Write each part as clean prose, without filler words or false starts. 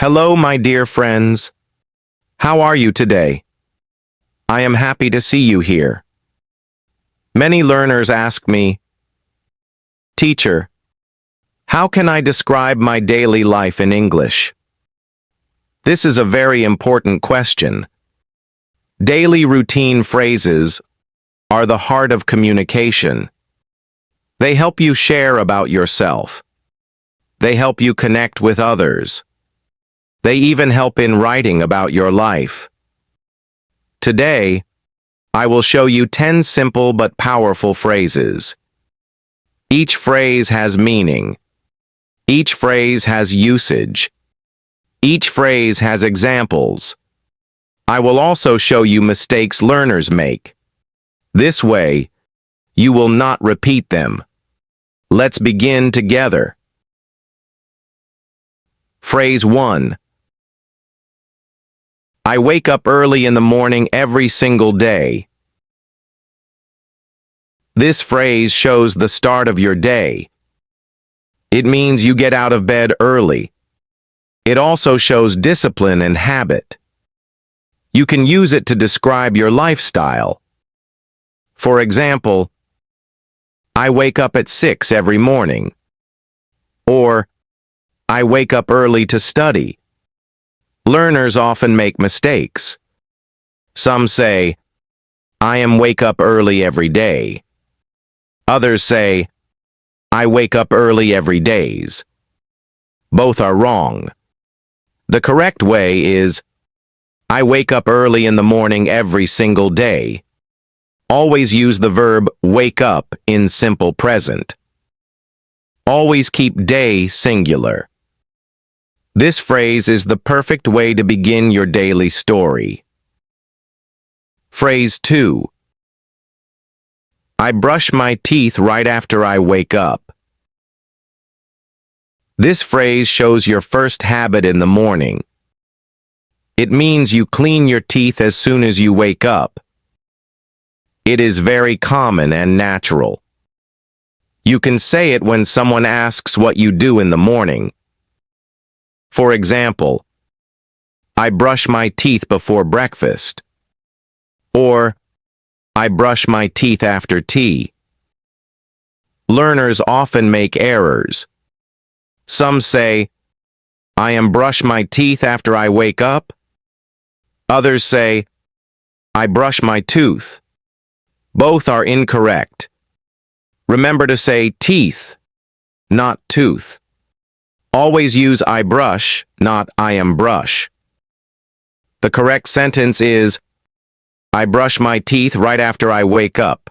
Hello, my dear friends. How are you today? I am happy to see you here. Many learners ask me, Teacher, how can I describe my daily life in English? This is a very important question. Daily routine phrases are the heart of communication. They help you share about yourself. They help you connect with others. They even help in writing about your life. Today, I will show you 10 simple but powerful phrases. Each phrase has meaning. Each phrase has usage. Each phrase has examples. I will also show you mistakes learners make. This way, you will not repeat them. Let's begin together. Phrase 1. I wake up early in the morning every single day. This phrase shows the start of your day. It means you get out of bed early. It also shows discipline and habit. You can use it to describe your lifestyle. For example, I wake up at 6 every morning. Or, I wake up early to study. Learners often make mistakes. Some say, I am wake up early every day. Others say, I wake up early every days. Both are wrong. The correct way is, I wake up early in the morning every single day. Always use the verb wake up in simple present. Always keep day singular. This phrase is the perfect way to begin your daily story. Phrase 2. I brush my teeth right after I wake up. This phrase shows your first habit in the morning. It means you clean your teeth as soon as you wake up. It is very common and natural. You can say it when someone asks what you do in the morning. For example, I brush my teeth before breakfast. Or, I brush my teeth after tea. Learners often make errors. Some say, I am brush my teeth after I wake up. Others say, I brush my tooth. Both are incorrect. Remember to say teeth, not tooth. Always use I brush, not I am brush. The correct sentence is, I brush my teeth right after I wake up.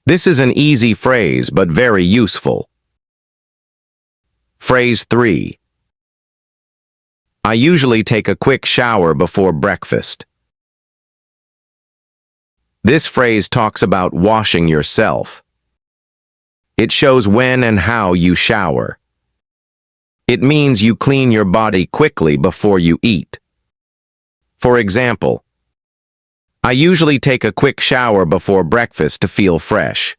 This is an easy phrase, but very useful. Phrase 3. I usually take a quick shower before breakfast. This phrase talks about washing yourself. It shows when and how you shower. It means you clean your body quickly before you eat. For example, I usually take a quick shower before breakfast to feel fresh.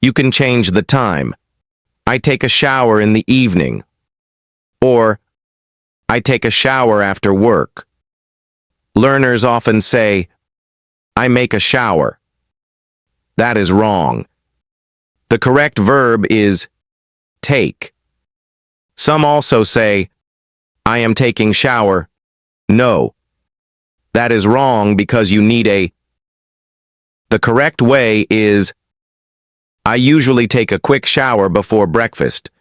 You can change the time. I take a shower in the evening. Or, I take a shower after work. Learners often say, I make a shower. That is wrong. The correct verb is take. Some also say, I am taking shower. No. That is wrong because you need a. The correct way is, I usually take a quick shower before breakfast.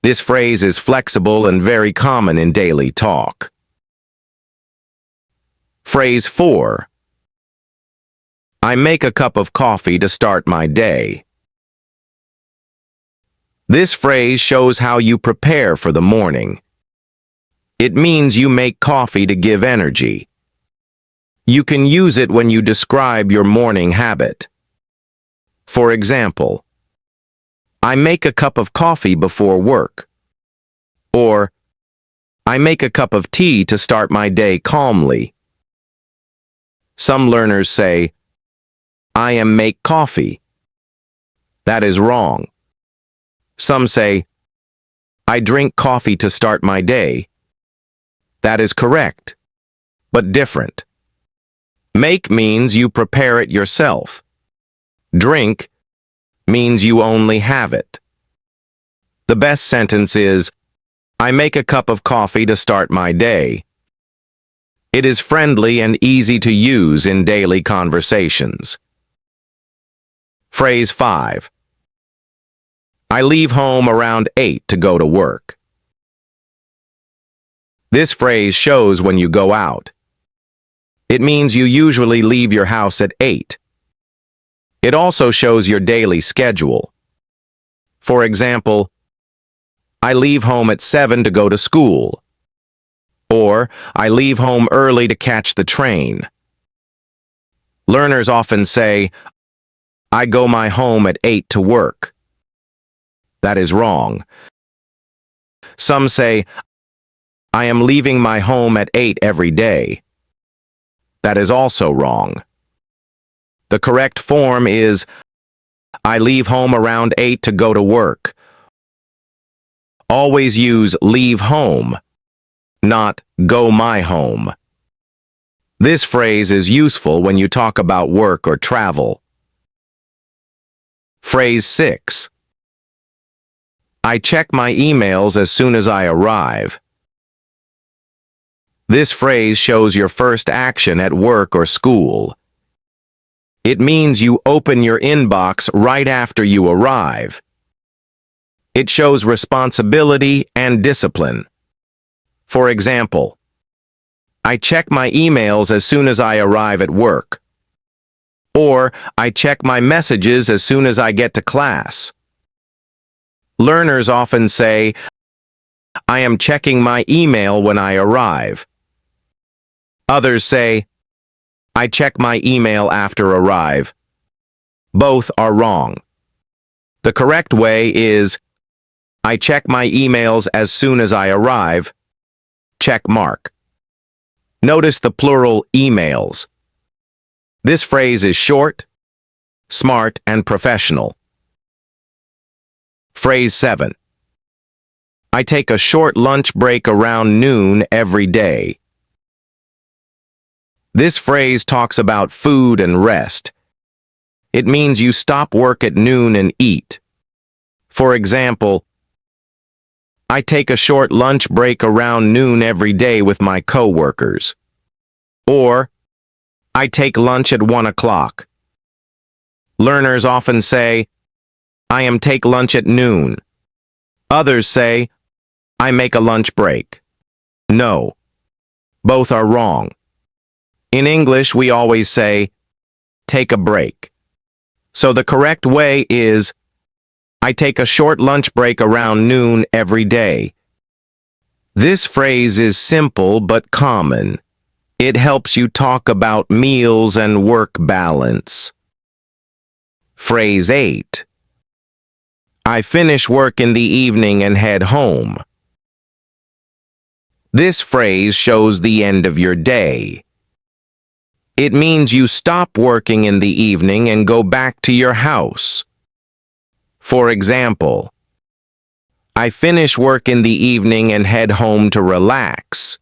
This phrase is flexible and very common in daily talk. Phrase 4. I make a cup of coffee to start my day. This phrase shows how you prepare for the morning. It means you make coffee to give energy. You can use it when you describe your morning habit. For example, I make a cup of coffee before work. Or, I make a cup of tea to start my day calmly. Some learners say, I am make coffee. That is wrong. Some say, I drink coffee to start my day. That is correct, but different. Make means you prepare it yourself. Drink means you only have it. The best sentence is, I make a cup of coffee to start my day. It is friendly and easy to use in daily conversations. Phrase 5. I leave home around 8 to go to work. This phrase shows when you go out. It means you usually leave your house at 8. It also shows your daily schedule. For example, I leave home at 7 to go to school. Or, I leave home early to catch the train. Learners often say, I go my home at 8 to work. That is wrong. Some say, I am leaving my home at 8 every day. That is also wrong. The correct form is, I leave home around 8 to go to work. Always use leave home, not go my home. This phrase is useful when you talk about work or travel. Phrase 6. I check my emails as soon as I arrive. This phrase shows your first action at work or school. It means you open your inbox right after you arrive. It shows responsibility and discipline. For example, I check my emails as soon as I arrive at work. Or, I check my messages as soon as I get to class. Learners often say, I am checking my email when I arrive. Others say, I check my email after arrive. Both are wrong. The correct way is, I check my emails as soon as I arrive. Check mark. Notice the plural emails. This phrase is short, smart, and professional. Phrase 7. I take a short lunch break around noon every day. This phrase talks about food and rest. It means you stop work at noon and eat. For example, I take a short lunch break around noon every day with my coworkers. Or, I take lunch at 1 o'clock. Learners often say, I am take lunch at noon. Others say, I make a lunch break. No, both are wrong. In English, we always say, take a break. So the correct way is, I take a short lunch break around noon every day. This phrase is simple but common. It helps you talk about meals and work balance. Phrase 8. I finish work in the evening and head home. This phrase shows the end of your day. It means you stop working in the evening and go back to your house. For example, I finish work in the evening and head home to relax.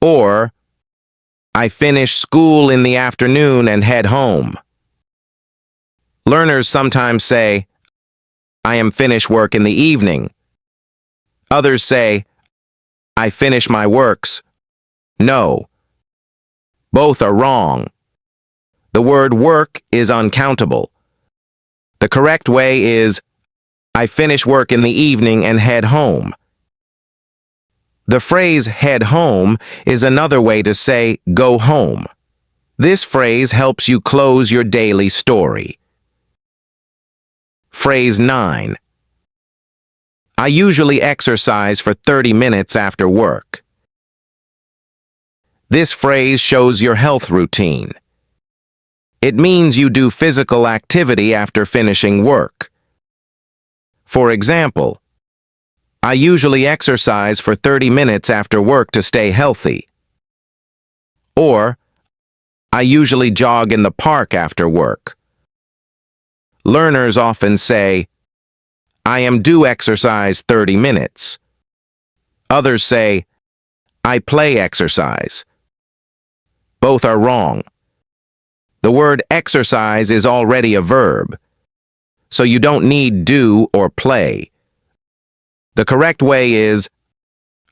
Or, I finish school in the afternoon and head home. Learners sometimes say, I am finished work in the evening. Others say, I finish my works. No. Both are wrong. The word work is uncountable. The correct way is, I finish work in the evening and head home. The phrase head home is another way to say go home. This phrase helps you close your daily story. Phrase 9. I usually exercise for 30 minutes after work. This phrase shows your health routine. It means you do physical activity after finishing work. For example, I usually exercise for 30 minutes after work to stay healthy. Or, I usually jog in the park after work. Learners often say, I am due exercise 30 minutes. Others say, I play exercise. Both are wrong. The word exercise is already a verb, so you don't need do or play. The correct way is,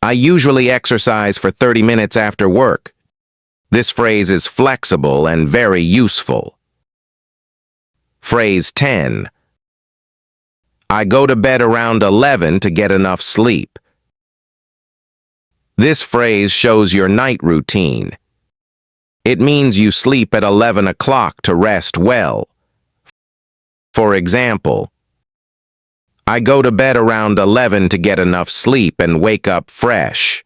I usually exercise for 30 minutes after work. This phrase is flexible and very useful. Phrase 10. I go to bed around 11 to get enough sleep. This phrase shows your night routine. It means you sleep at 11 o'clock to rest well. For example, I go to bed around 11 to get enough sleep and wake up fresh.